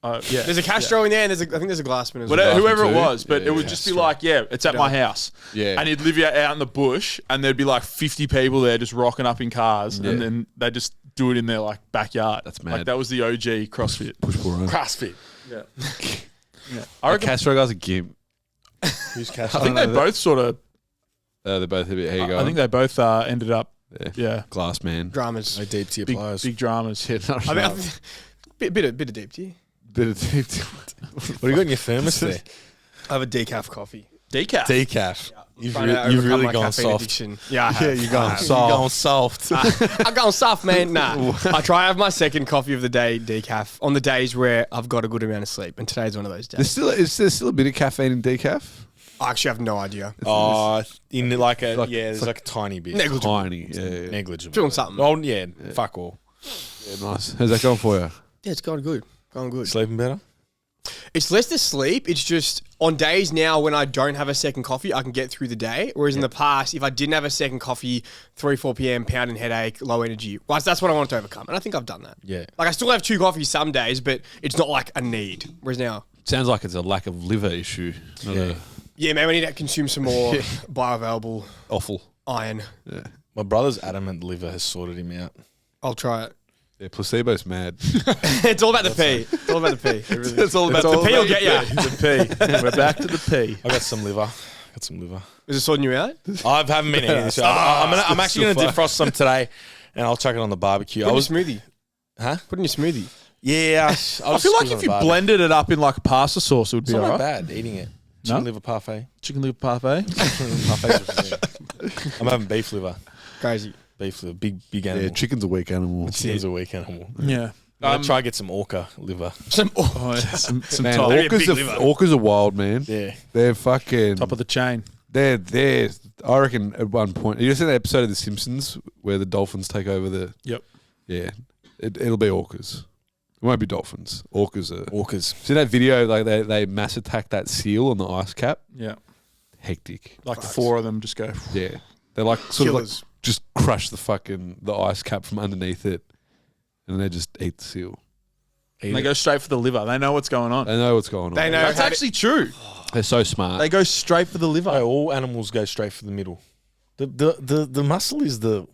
yeah. There's a Castro in there, and I think there's a Glassman as well. Whatever, whoever it too. was, but Yeah, it would yeah. just be like, yeah, it's at my house. Yeah. And he'd live out in the bush, and there'd be like 50 people there just rocking up in cars, Yeah. and then they just do it in their like backyard. That's Like mad. that was the OG CrossFit. Push pull run. CrossFit. Yeah. I reckon Castro guy's a gimp. Who's I Castro? think they both sort of. They're both a bit. Here you go. I think they both ended up. Yeah. Yeah. Glass man. Dramas. No deep tier Big, pliers. big dramas. Yeah, no, I mean, I think, bit of deep tea. bit of deep. What do you got in your thermos there? I have a decaf coffee. Decaf. Decaf. You've Trying to really overcome my gone caffeine soft. addiction. Yeah, I have. you're going I have. soft. You're going soft. I'm going soft, man. Nah. I try to have my second coffee of the day, decaf, on the days where I've got a good amount of sleep, and today's one of those days. Is there still a bit of caffeine in decaf? I actually have no idea. In like a like- there's like a tiny bit. Negligible. Tiny. Yeah. Negligible. Doing something. Oh yeah, fuck all. Yeah, nice. How's that going for you? Yeah, it's going good. Going good. Sleeping better. It's less the sleep. It's just on days now when I don't have a second coffee, I can get through the day. Whereas in the past, if I didn't have a second coffee, 3, 4 p.m, pounding headache, low energy, well, that's what I wanted to overcome. And I think I've done that. Yeah. Like I still have 2 coffees some days, but it's not like a need. Whereas now, Sounds like it's a lack of liver issue. yeah, maybe I need to consume some more bioavailable Awful. iron. Yeah. My brother's adamant liver has sorted him out. I'll try it. Yeah, placebo's mad. It's all about the pee. It's all about the pee. It's all about The pee will get you. The P. We're back to the P. I got some liver. Is it sorting you out? I haven't been eating this. I'm actually going to defrost some today, and I'll chuck it on the barbecue. Put in your smoothie. Huh? Put in your smoothie. Yeah. I feel like if you blended it up in like a pasta sauce, it would be it's not alright. bad eating it. Chicken liver parfait. Chicken liver parfait. I'm having beef liver. Crazy. Beef liver, big animal. Yeah, chicken's a weak animal. Chicken's a weak animal. Yeah. I'm gonna try to get some orca liver. Some Oh, yeah, some Man, top, orcas are wild, man. Yeah. They're fucking... top of the chain. They're, I reckon, at one point... You seen that episode of The Simpsons where the dolphins take over the... Yep. Yeah. It'll be orcas. It won't be dolphins. Orcas are... Orcas. See that video? Like they mass attack that seal on the ice cap? Yeah. Hectic. Like the 4 of them just go. Yeah. They're like sort of like Killers. just crush the ice cap from underneath it, and they just eat the seal. And they go straight for the liver. They know what's going on. They know what's going on. They know. That's actually true. They're so smart. They go straight for the liver. All animals go straight for the middle. The muscle is the...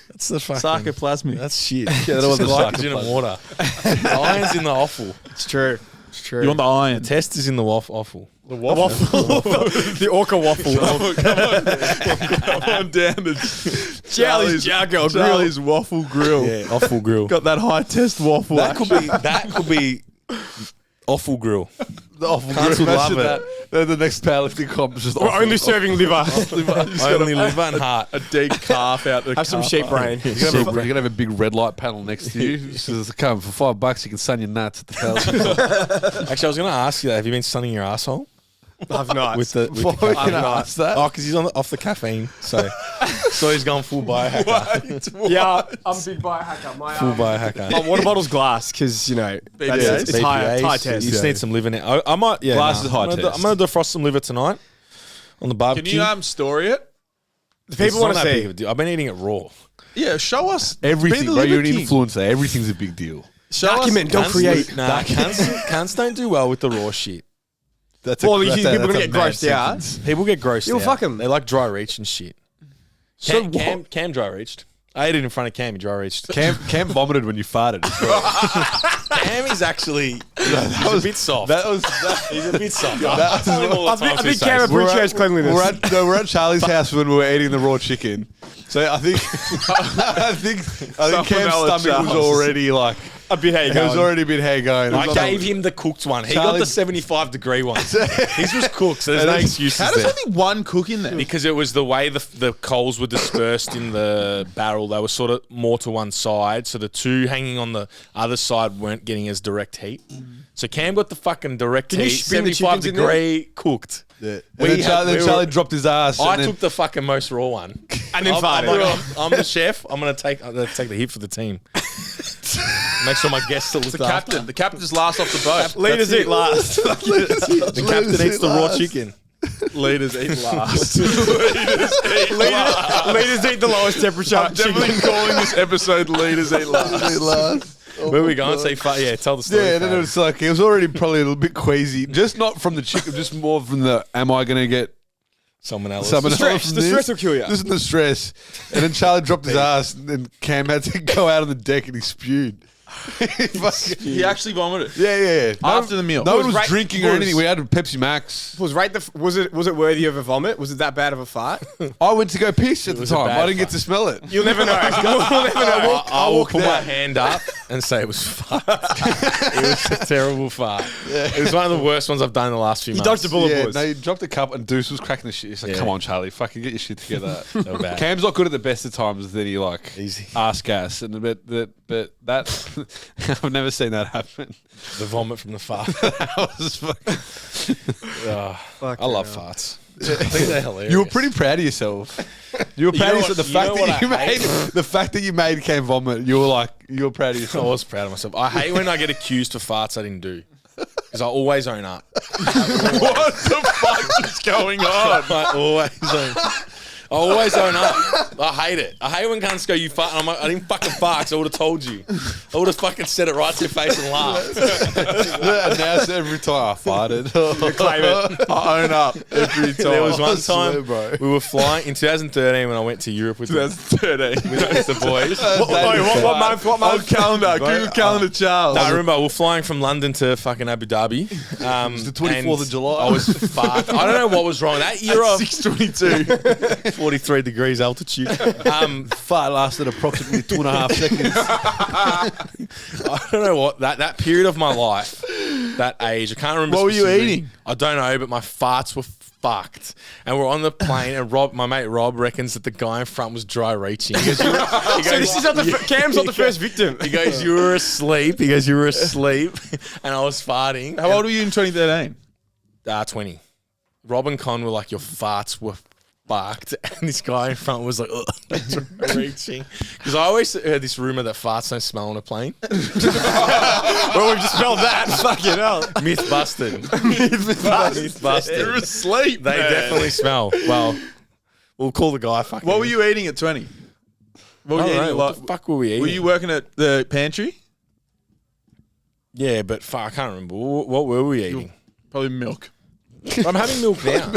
That's the fucking... Sarcoplasmic. That's shit. Yeah, that was the glycogen and water. The iron's in the offal. It's true. It's true. You want the iron. The test is in the offal. The waffle. The orca waffle. Come on down to Charlie's Jargo Grill. Charlie's Waffle Grill. Yeah, offal grill. Got that high test waffle. That could be offal grill. The awful Cunts would love that. The next powerlifting comp is just We're only serving liver. Only liver and heart. a dead calf out the Have some sheep brain. You're gonna have a big red light panel next to you. Says, "Come for $5, you can sun your nuts at the powerlifting." Actually, I was going to ask you that. Have you been sunning your asshole? I've not. With the Why caffeine? can I ask that? Oh, because he's off the caffeine. So he's gone full biohacker. Yeah, I'm a big biohacker. My Full biohacker. my water bottle's glass because, you know, BPAs. it's high BPAs, test. You just need some liver now. I might, yeah. Glass is high I'm test. going to defrost some liver tonight on the Can barbecue. you story it? The people want to It's not that big see. of a deal. I've been eating it raw. Yeah, show us Everything, Be the bro. You're an liver king. influencer. Everything's a big deal. Show us- Document, don't create. Nah, cunts don't do well with the raw shit. That's Well, you think people are going to get grossed out. People get grossed You'll out. fuck 'em. They like dry reach and shit. So Cam dry reached. I ate it in front of Cam. He dry reached. Cam vomited when you farted. As well. Cam is actually he's a bit soft. He's a bit soft. I think Cameron appreciates cleanliness. We're at Charlie's house when we were eating the raw chicken. So I think Cam's Salmonella, stomach was Charles. already like a bit how you it was already a bit hair going. It I was gave like- him the cooked one. He Charlie- got the 75-degree one. His was cooked, so there's no excuses How does there. only one cook in there? Because it was the way the coals were dispersed in the barrel. They were sort of more to one side, so the two hanging on the other side weren't getting as direct heat. So Cam got the fucking direct Can you heat, spin the chickens in 75-degree cooked. Yeah. We And then had- we Charlie were- dropped his ass. I and then- took the fucking most raw one. And then I'm farted. like, I'm the chef. I'm gonna take the hit for the team. Make sure my guests are looked The after. captain. The captain's last off the boat. Leaders eat last. The captain eats the raw chicken. Leaders eat last. Leaders eat the lowest temperature. I'm definitely calling this episode Leaders Eat Last. Where are we going? Say, yeah, tell the story. Yeah, and then it was like it was already probably a little bit queasy, just not from the chicken, just more from the am I going to get someone else. someone else stress. from The this? stress will kill you. Just the stress, and then Charlie dropped his ass, and then Cam had to go out on the deck and he spewed. He actually vomited. Yeah. After the meal. No one Was was right- drinking or was- anything. We had Pepsi Max. Was it worthy of a vomit? Was it that bad of a fart? I went to go piss at the was a time. bad I didn't get fart. to smell it. You'll never know. You'll never know. I will walked put my out. hand up and say it was fart. It was a terrible fart. It was one of the worst ones I've done in the last few You months. dodged a bullet, Yeah, boys. no, you dropped a cup and Deuce was cracking the shit. He's like, Yeah. come on, Charlie, fucking get your shit together. So bad. Cam's not good at the best of times. Then he like Easy. ass gas, and but that I've never seen that happen. The vomit from the fart. That was fucking. I love farts. I think they're hilarious. You were pretty proud of yourself. You were proud know of yourself. what- The you know fact what that you I hate? made the fact that you made Cam vomit. You were proud of I yourself. was proud of myself. I hate when I get accused for farts I didn't do. because I always own up. What the fuck is going on? I always own up. I hate it. I hate when cunts go, you fart. And I'm like, I didn't fucking fart, so I would have told you. I would have fucking said it right to your face and laughed. Announce every time I farted. Claim it. I own up every time. There was one swear, time bro. we were flying in 2013 when I went to Europe with 2013. with the boys. What month? What Oh, month? calendar. Google calendar, Charles. No, I remember we were flying from London to fucking Abu Dhabi. the 24th of July. I was fucked. I don't know what was wrong. That year of 6:22. 43 degrees altitude. Fart lasted approximately 2.5 seconds. I don't know what that period of my life, that age. I can't remember. What were you specifically. eating? I don't know, but my farts were fucked. And we're on the plane, and my mate Rob reckons that the guy in front was dry reaching. He goes, So this is not Cam's not the first victim. He goes, you were asleep. He goes, you were asleep, and I was farting. How old were you in 2013? 20. Rob and Con were like, your farts were fucked, and this guy in front was like, ugh, reaching. Because I always heard this rumor that farts don't smell on a plane. Well, we've just spelled that. Fucking hell. Myth busted. Myth busted. You're asleep. They definitely smell. Well, we'll call the guy fucking. What were you eating at 20? What were I you don't eating? know. What the fuck were we eating? Were you working at the pantry? Yeah, but fuck, I can't remember. What were we eating? Probably milk. I'm having milk now.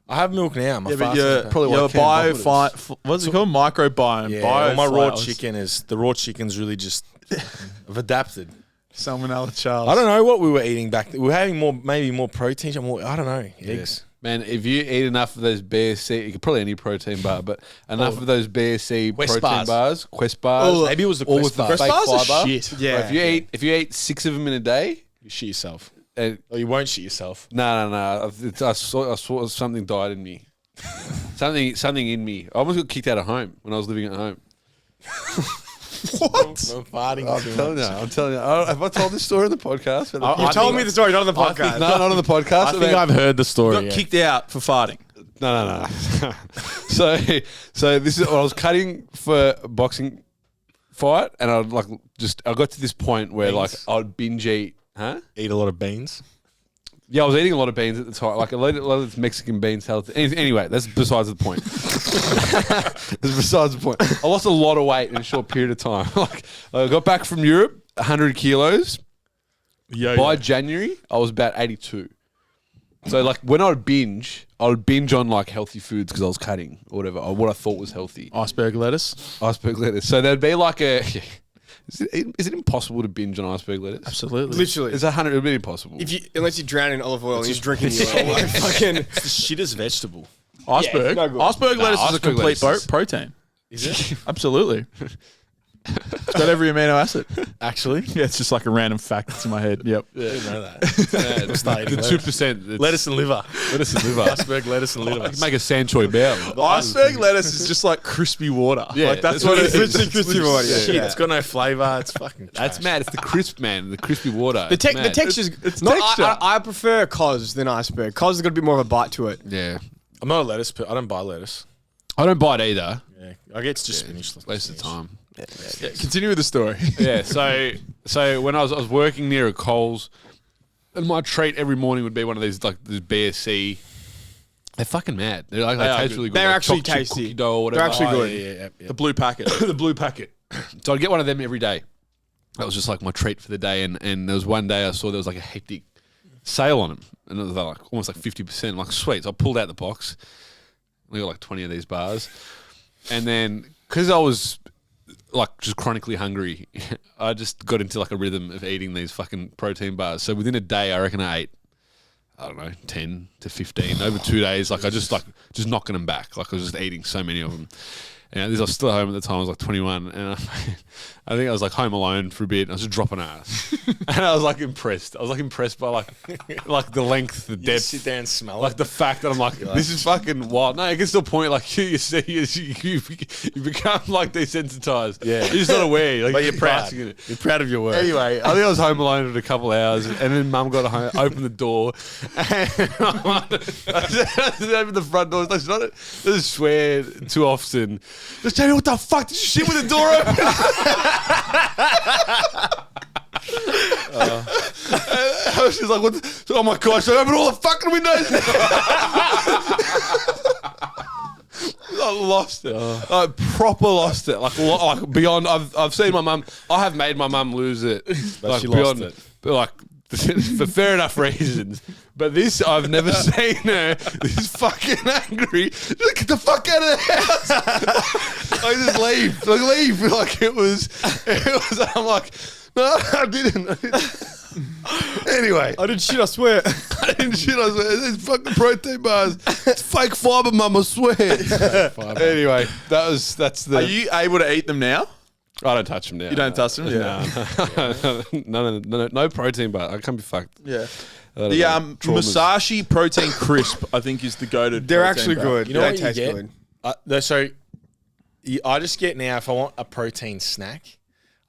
I have milk now. My Yeah, but farts you're, are- Probably you're why Cam what's it called? Microbiome. yeah, well, my raw bioflowers. chicken is the raw chicken's really just I've adapted. Salmonella, Charles. I don't know what we were eating back then. We were having maybe more protein. I don't know. Eggs. Man, if you eat enough of those BSC, probably any protein bar, but enough of those BSC Quest protein bars. bars, Quest bars, Maybe it was the all Quest with the bars. fake Quest bars are fiber. shit. Yeah. Bro, if you eat 6 of them in a day, You shit yourself. and Or you won't shit yourself. no, I saw something died in me. something in me. I almost got kicked out of home when I was living at home. What? I'm farting. I'm telling you. Have I told this story on the podcast? You told me the story, not on the podcast. No, not on the podcast. I think I've heard the story. Got kicked out for farting. No. so this is I was cutting for a boxing fight, and I got to this point where Beans? I'd binge eat. Huh? Eat a lot of beans. Yeah, I was eating a lot of beans at the time, like a lot of Mexican beans. Anyway, that's besides the point. That's besides the point. I lost a lot of weight in a short period of time. I got back from Europe, 100 kilos. By January, I was about 82. So when I would binge on healthy foods because I was cutting or whatever, or what I thought was healthy. Iceberg lettuce. Iceberg lettuce. So there'd be like a. Is it impossible to binge on iceberg lettuce? Absolutely. Literally. It's 100. It'd be impossible. Unless you drown in olive oil and you're drinking the oil. Like fucking. It's the shittest vegetable. Iceberg. no good. Iceberg lettuce is a iceberg complete lettuce is- protein. Is it? Absolutely. It's got every amino acid. Actually? Yeah, it's just like a random fact that's in my head. Yep. I didn't know that. I'm starting the lettuce. 2%. Lettuce and liver. Lettuce and liver. Iceberg lettuce and liver. I can make a sandchoy bao. Iceberg lettuce is just like crispy water. Yeah, like that's that's what what it it is. is. Crispy water, yeah. Shit, it's got no flavour. It's fucking That's trash. mad. It's the crisp, man. The crispy water. The It's mad. texture's It's not, texture. I prefer cos than iceberg. Cos has got a bit more of a bite to it. Yeah. I'm not a lettuce. I don't buy lettuce. I don't buy it either. Yeah, I get just spinach. Waste of time. Continue with the story. Yeah. So when I was working near a Coles, and my treat every morning would be one of these this BSC. They're fucking mad. They taste really good. They're like actually chocolate chip tasty. Cookie dough or whatever. They're actually Oh, good. yeah. The blue packet. The blue packet. So I'd get one of them every day. That was just like my treat for the day. And there was one day I saw there was like a hectic sale on them. And it was like almost like 50%. I'm like, sweet. So I pulled out the box. We got like 20 of these bars. And then because I was like just chronically hungry, I just got into like a rhythm of eating these fucking protein bars. So within a day, I reckon I ate, I don't know, 10 to 15 over 2 days. Like I just knocking them back. Like I was just eating so many of them. And I was still at home at the time. I was like 21, and I think I was like home alone for a bit. And I was just dropping ass, and I was like impressed. I was like impressed by like the length, the You depth, sit there and smell like it. the fact that I'm like, this is fucking wild. No, it gets to a point like you become like desensitized. Yeah. you're just not aware. Like, But you're proud. basking in it. You're proud of your work. Anyway, I think I was home alone for a couple of hours, and then Mum got home, opened the door, and I opened the front door. It's like, doesn't swear too often. Just tell me, what the fuck did you shit with the door open? I was just like, what the, oh my gosh, I opened all the fucking windows. I lost it. I proper lost it. Like beyond, I've seen my mum. I have made my mum lose it. But like she lost it. But like for fair enough reasons. But this, I've never seen her this fucking angry. Just get the fuck out of the house. I just leave. Like leave. Like it was. I'm like, no, I didn't. Anyway, I didn't shit, I swear. I didn't shit. I swear. It's fucking protein bars. It's fake fiber, mum. I swear. Anyway, that's the. Are you able to eat them now? I don't touch them now. You don't touch them? Yeah. No protein bar. I can't be fucked. Yeah. The Musashi protein crisp, I think, is the go-to. They're protein actually bar. good. You know They what you taste get? good. I just get now, if I want a protein snack,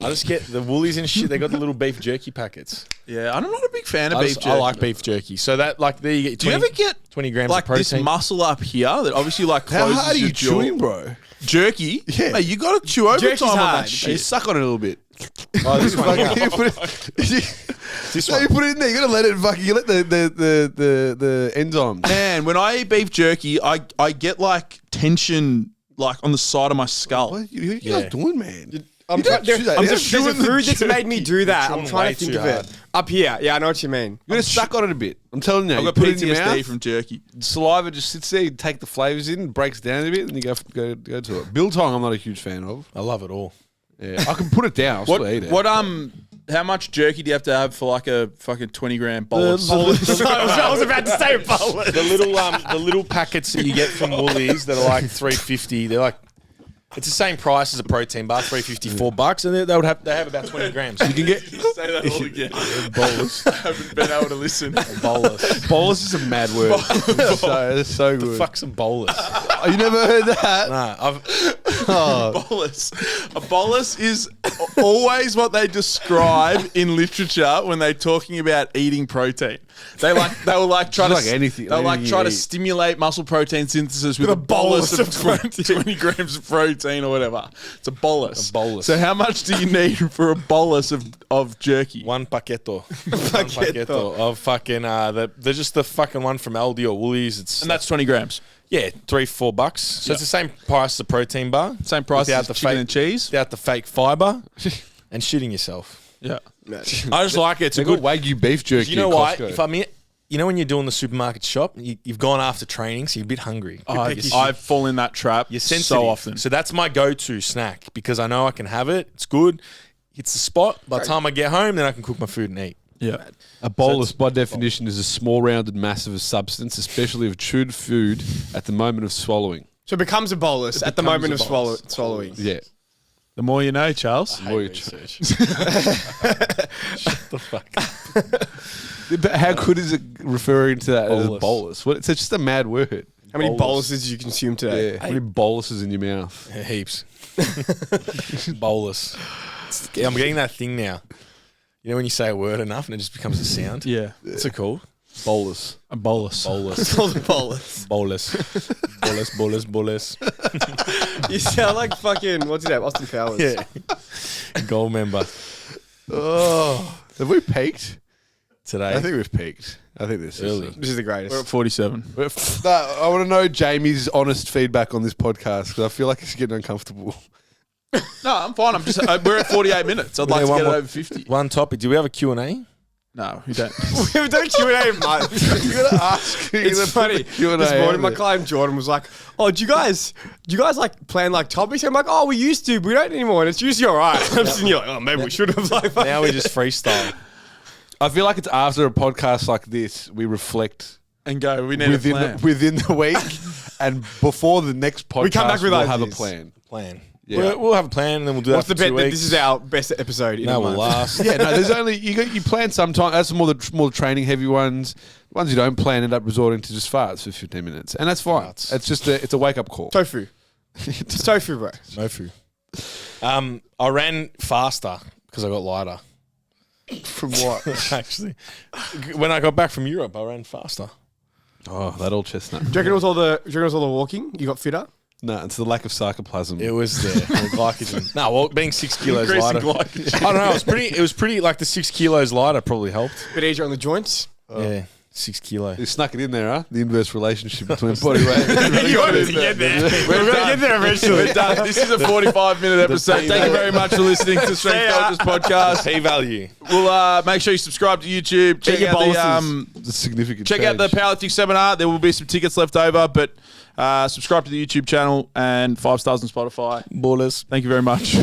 I just get the Woolies and shit. They got the little beef jerky packets. Yeah, I'm not a big fan of I, beef just, jerky. I like beef jerky. So that, like, there you get 20, Do you ever get 20 grams like of this protein. muscle up here that obviously like How closes hard are your you jaw? chewing, bro? Jerky? Yeah. Mate, you got to chew overtime Jerky's on hard. that You shit. suck on it a little bit. Oh, this one. Fucking- you put it, This no, one. you put it in there. You gotta let it fucking. You let the enzymes. Man, when I eat beef jerky, I get like tension like on the side of my skull. What are you Yeah. guys doing, man? I'm You don't try- chew that. I'm You're just, there's a chewing the food that's made me do that. You're I'm chewing trying way to think too of it. hard. Up here. Yeah, I know what you mean. You're gonna suck on it a bit. I'm telling you. I've You got put it in your PTSD mouth. from jerky. Saliva just sits there. You take the flavors in, breaks down a bit, and you go to it. Biltong, I'm not a huge fan of. I love it all. Yeah, I can put it down. I'll still eat it. How much jerky do you have to have for like a fucking 20-gram bolus? I was about to say bolus. The little packets that you get from Woolies that are like $3.50. They're like, it's the same price as a protein bar, $3.50, $4, and they have about 20 grams. You can get Say that all again. bolus. I haven't been able to listen. bolus. Bolus is a mad word. It's so good. Fuck some bolus. Oh, you never heard that? Nah, Bolus. A bolus is always what they describe in literature when they're talking about eating protein. They will try It's to like anything- They'll like anything try you to eat. stimulate muscle protein synthesis with a bolus of 20 grams of protein or whatever. It's a bolus. A bolus. So how much do you need for a bolus of jerky? one paqueto. One paqueto of fucking, they're just the fucking one from Aldi or Woolies. It's And that's 20 grams. yeah, $3-4. So it's the same price as a protein bar. Same price without as the chicken fake and cheese. Without the fake fiber and shitting yourself. Yeah. I just like it. It's They a got good. Wagyu beef jerky. You know at what? Costco. If I'm in, you know when you're doing the supermarket shop, you've gone after training, so you're a bit hungry. I've fallen in that trap You're sensitive. so often. So that's my go-to snack because I know I can have it. It's good. Hits the spot. By the time I get home, then I can cook my food and eat. Yeah. A bolus, by definition, is a small, rounded mass of a substance, especially of chewed food, at the moment of swallowing. So it becomes a bolus at the becomes moment a of bolus. swallowing. Yeah. The more you know, Charles. More you Research. Shut the fuck up. But how good is it referring to that as a Bolus. bolus? What, it's just a mad word. How many Bolus. boluses did you consume today? Yeah. How many boluses in your mouth? Heaps. Bolus. I'm getting that thing now. You know when you say a word enough and it just becomes a sound? Yeah. What's it called? Bolus. A bolus. Bolus. It's called a bolus. Bolus. Bolus. You sound like fucking, what's his name? Austin Powers. Yeah. Gold member Oh. Have we peaked? today. I think we've peaked. I think this Early. is... This is the greatest. We're at 47. I want to know Jamie's honest feedback on this podcast because I feel like it's getting uncomfortable. No, I'm fine. I'm just. We're at 48 minutes. I'd like Yeah, to one get it more- over 50. One topic. Do we have a Q&A? No, we don't. We don't Q&A much. You're going to ask. It's funny. This morning, my client Jordan was like, "Oh, do you guys like plan like topics?" I'm like, "Oh, we used to, but we don't anymore, and it's usually all right." I'm sitting here like, "Oh, maybe we should have." Like, Now we just freestyle. I feel like it's after a podcast like this, we reflect And go. We need a plan. within the week, and before the next podcast, We come back with we'll have a ideas. plan. Plan. Yeah. We'll have a plan and then we'll do what's that the for bet 2 that weeks. this is our best episode in a No, we'll month? last. Yeah, no, there's only you plan sometime. That's more the training heavy ones. The ones you don't plan end up resorting to just farts for 15 minutes, and that's fine. Farts. It's just it's a wake up call. Tofu. It's tofu, bro. No food. I ran faster because I got lighter. From what? Actually, when I got back from Europe, I ran faster. Oh, that old chestnut. Do you reckon it was all the walking? You got fitter? No, it's the lack of sarcoplasm. It was there. The glycogen. No, well, being 6 kilos Increasing lighter. glycogen. I don't know. It was pretty like the 6 kilos lighter probably helped. Bit easier on the joints. Yeah. 6 kilo. You snuck it in there, huh? The inverse relationship between body weight. You wanted to get there. We're going to get there eventually. We're done. This is a 45-minute episode. Thank you very much for listening to Strength Cultures podcast. P-value. We'll make sure you subscribe to YouTube. Check your out boluses. It's a significant check out the change. powerlifting seminar. There will be some tickets left over, but subscribe to the YouTube channel and 5 stars on Spotify. Bolus. Thank you very much.